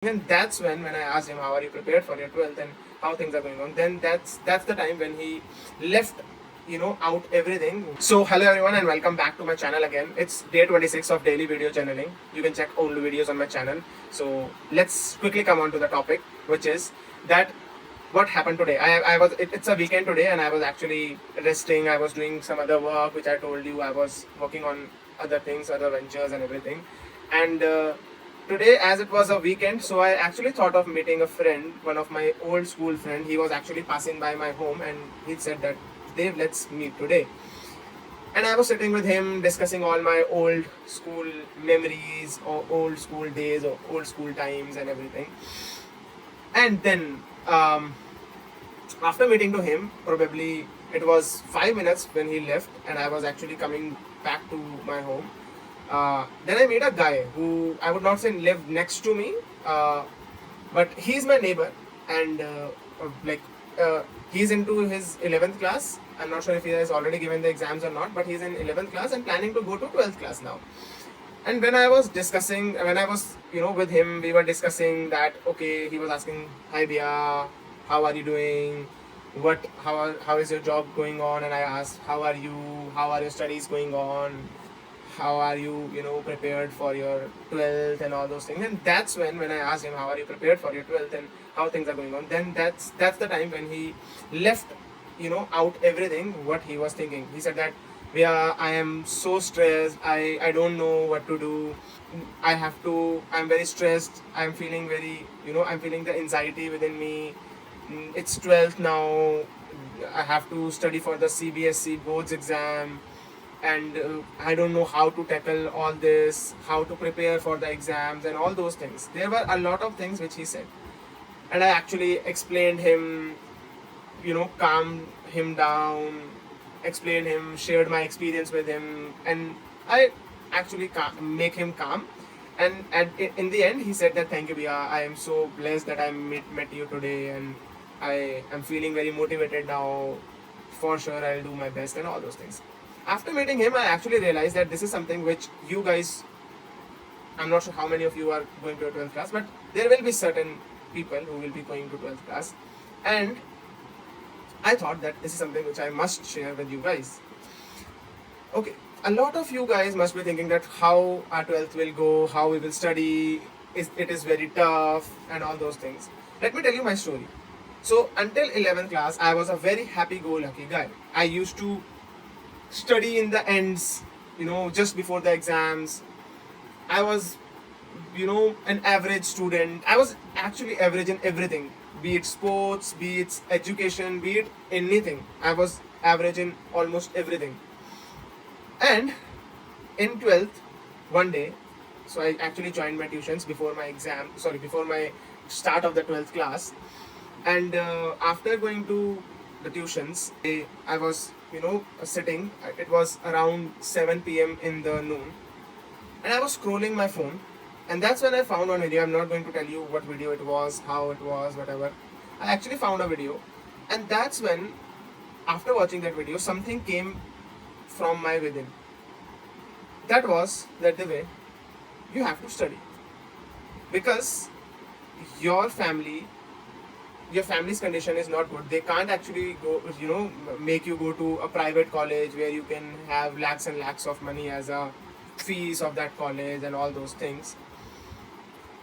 And that's when I asked him, how are you prepared for your 12th and how things are going on, then that's the time when he left out everything. So hello everyone and welcome back to my channel again. It's day 26 of daily video journaling. You can check old videos on my channel. So let's quickly come on to the topic, which is that what happened today. It's a weekend today and I was actually resting. I was doing some other work which I told you. I was working on other things, other ventures and everything. And today, as it was a weekend, so I actually thought of meeting a friend, one of my old school friend. He was actually passing by my home and he said that, Dave, let's meet today. And I was sitting with him discussing all my old school memories or old school days or old school times and everything. And then after meeting to him, probably it was 5 minutes when he left and I was actually coming back to my home. Then I met a guy who I would not say lived next to me, but he's my neighbor, and like he's into his 11th class. I'm not sure if he has already given the exams or not, but he's in 11th class and planning to go to 12th class now. And when I was with him, we were discussing that, okay, he was asking, hi Bia, how are you doing? How is your job going on? And I asked, how are you? How are your studies going on? How are you, prepared for your 12th and all those things. And that's when I asked him, how are you prepared for your 12th and how things are going on, then that's the time when he left out everything what he was thinking. He said that, yeah, I am so stressed, I don't know what to do. I'm very stressed, I'm feeling very, I'm feeling the anxiety within me. It's 12th now, I have to study for the CBSE boards exam, and I don't know how to tackle all this, how to prepare for the exams and all those things. There were a lot of things which he said, and I actually explained him, calmed him down, explained him, shared my experience with him, and I actually make him calm. And in the end, he said that, thank you, Bia. I am so blessed that I met you today, and I am feeling very motivated now. For sure, I'll do my best and all those things. After meeting him, I actually realized that this is something which you guys, I'm not sure how many of you are going to a 12th class, but there will be certain people who will be going to 12th class. And I thought that this is something which I must share with you guys. Okay, a lot of you guys must be thinking that how our 12th will go, how we will study, it is very tough and all those things. Let me tell you my story. So until 11th class, I was a very happy-go-lucky guy. I used to study in the ends, just before the exams. I was, an average student. I was actually average in everything, be it sports, be it education, be it anything. I was average in almost everything. And in 12th, one day, so I actually joined my tuitions before my start of the 12th class. And after going to the tuitions, I was, sitting. It was around 7 p.m. in the noon, and I was scrolling my phone, and that's when I found one video. I'm not going to tell you what video it was, how it was, whatever. I actually found a video, and that's when, after watching that video, something came from my within. That was that the way you have to study, because your family's condition is not good. They can't actually go, make you go to a private college where you can have lakhs and lakhs of money as a fees of that college and all those things.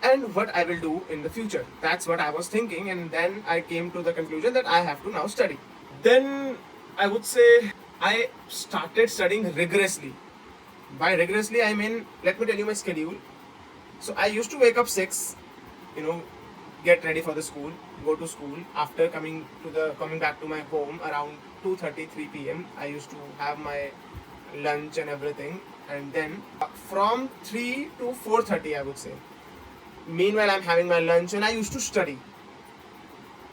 And what I will do in the future, that's what I was thinking. And then I came to the conclusion that I have to now study. Then I would say I started studying rigorously. By rigorously, I mean, let me tell you my schedule. So I used to wake up 6, get ready for the school, go to school. After coming back to my home around 2:30, 3 p.m., I used to have my lunch and everything. And then from 3 to 4:30, I would say. Meanwhile, I'm having my lunch and I used to study.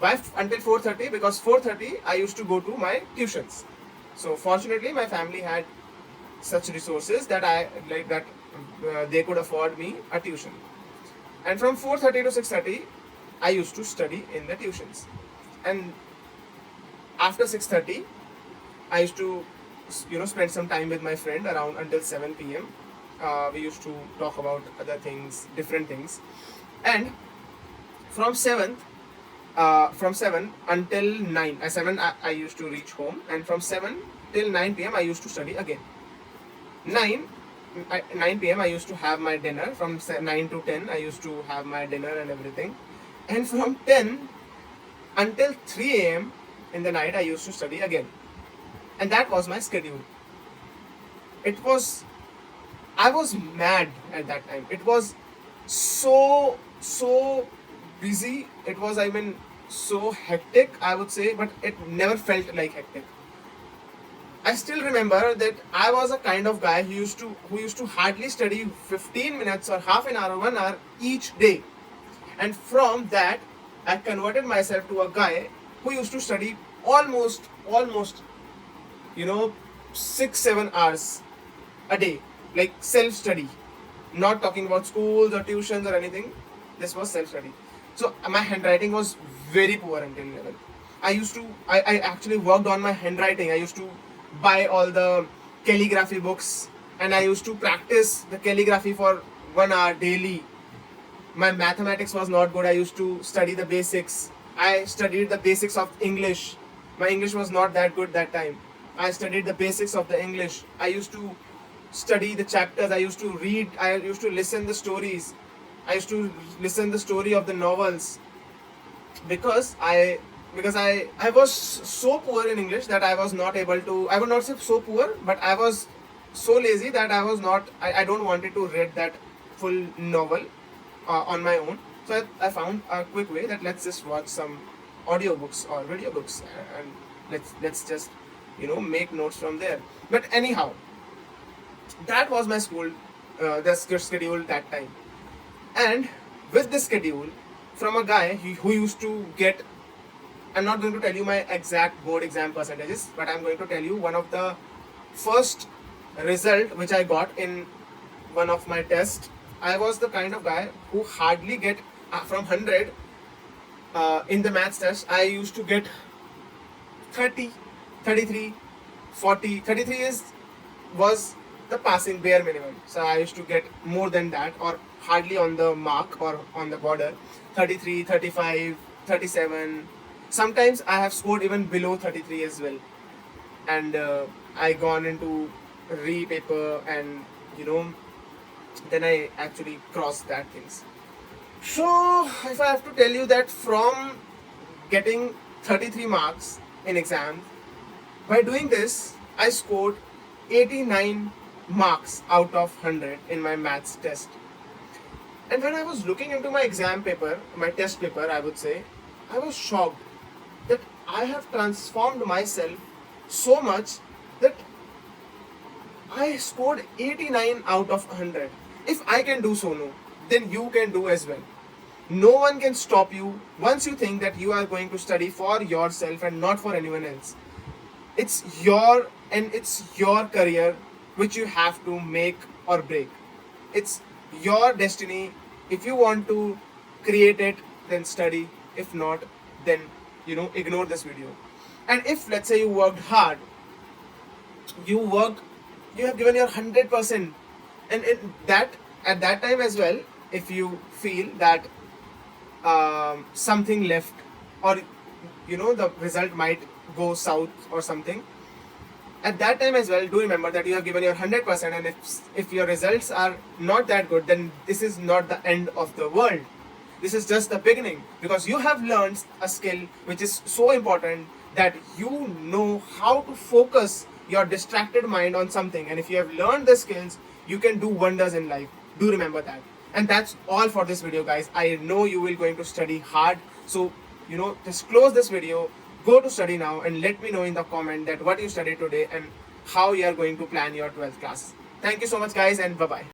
Until 4:30, because 4:30 I used to go to my tuitions. So fortunately, my family had such resources that they could afford me a tuition. And from 4:30 to 6:30, I used to study in the tuitions. And after 6:30, I used to, spend some time with my friend around until 7 p.m. We used to talk about other things, different things. And from 7th from 7 until 9. At 7 I used to reach home, and from 7 till 9 p.m. I used to study again. 9 9 p.m. I used to have my dinner. From 9 to 10 I used to have my dinner and everything. And from 10 until 3 a.m. in the night I used to study again. And that was my schedule. It was, I was mad at that time. It was so busy. It was, I mean, so hectic, I would say, but it never felt like hectic. I still remember that I was a kind of guy who used to hardly study 15 minutes or half an hour or 1 hour each day. And from that I converted myself to a guy who used to study almost 6-7 hours a day, like self study. Not talking about schools or tuitions or anything. This was self study. So my handwriting was very poor until 11. I actually worked on my handwriting. I used to buy all the calligraphy books, and I used to practice the calligraphy for 1 hour daily. My mathematics was not good. I used to study the basics. I studied the basics of English. My English was not that good that time. I studied the basics of the English. I used to study the chapters. I used to read. I used to listen the stories. I used to listen the story of the novels, because I was so poor in English that I was not able to. I would not say so poor, but I was so lazy that I was not. I don't wanted to read that full novel on my own. So I found a quick way that let's just watch some audiobooks or video books, and let's just make notes from there. But anyhow, that was my school the schedule that time. And with this schedule, from a guy who used to get, I'm not going to tell you my exact board exam percentages, but I'm going to tell you one of the first result which I got in one of my tests. I was the kind of guy who hardly get from 100 in the maths test. I used to get 30, 33, 40. 33 was the passing bare minimum. So I used to get more than that, or hardly on the mark or on the border. 33, 35, 37. Sometimes I have scored even below 33 as well. And I gone into re-paper, and then I actually crossed that things. So if I have to tell you that from getting 33 marks in exam, by doing this I scored 89 marks out of 100 in my maths test. And when I was looking into my exam paper, my test paper, I would say, I was shocked that I have transformed myself so much that I scored 89 out of 100. If I can do so, no, then you can do as well. No one can stop you once you think that you are going to study for yourself and not for anyone else. It's your career which you have to make or break. It's your destiny. If you want to create it, then study. If not, then ignore this video. And if, let's say, you worked hard, you have given your 100%, and at that time as well, if you feel that something left, or the result might go south or something, at that time as well, do remember that you have given your 100%, and if your results are not that good, then this is not the end of the world. This is just the beginning, because you have learned a skill which is so important, that you know how to focus your distracted mind on something. And if you have learned the skills, you can do wonders in life. Do remember that. And that's all for this video, guys. I know you will going to study hard, so just close this video, go to study now, and let me know in the comment that what you studied today and how you are going to plan your 12th class. Thank you so much, guys, and bye bye.